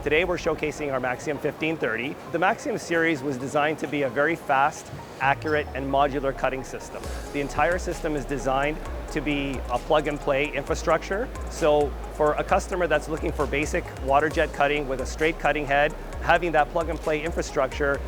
Today we're showcasing our Maxiem 1530. The Maxiem series was designed to be a very fast, accurate, and modular cutting system. The entire system is designed to be a plug-and-play infrastructure. So for a customer that's looking for basic waterjet cutting with a straight cutting head, having that plug-and-play infrastructure,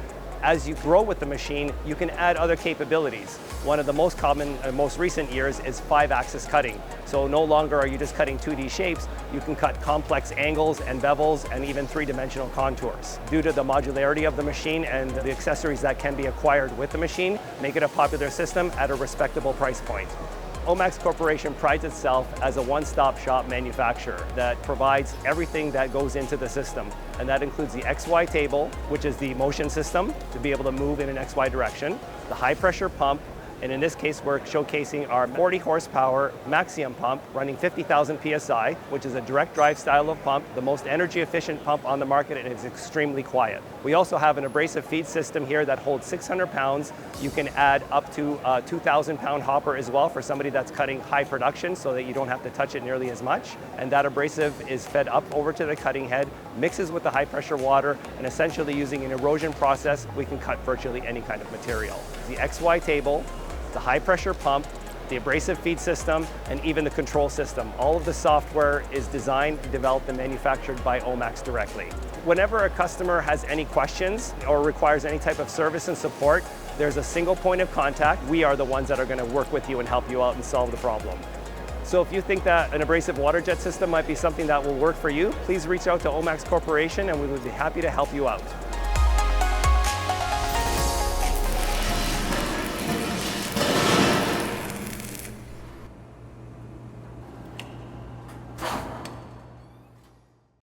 as you grow with the machine, you can add other capabilities. One of the most common and most recent years is 5-axis cutting. So no longer are you just cutting 2D shapes, you can cut complex angles and bevels and even 3-dimensional contours. Due to the modularity of the machine and the accessories that can be acquired with the machine, make it a popular system at a respectable price point. OMAX Corporation prides itself as a one-stop shop manufacturer that provides everything that goes into the system. And that includes the XY table, which is the motion system to be able to move in an XY direction, the high pressure pump, and in this case we're showcasing our 40 horsepower Maxiem pump running 50,000 PSI, which is a direct drive style of pump, the most energy efficient pump on the market, and it's extremely quiet. We also have an abrasive feed system here that holds 600 pounds. You can add up to a 2,000 pound hopper as well for somebody that's cutting high production so that you don't have to touch it nearly as much. And that abrasive is fed up over to the cutting head, mixes with the high pressure water, and essentially using an erosion process, we can cut virtually any kind of material. The XY table, the high pressure pump, the abrasive feed system, and even the control system. All of the software is designed, developed, and manufactured by OMAX directly. Whenever a customer has any questions or requires any type of service and support, there's a single point of contact. We are the ones that are going to work with you and help you out and solve the problem. So if you think that an abrasive waterjet system might be something that will work for you, please reach out to OMAX Corporation and we would be happy to help you out.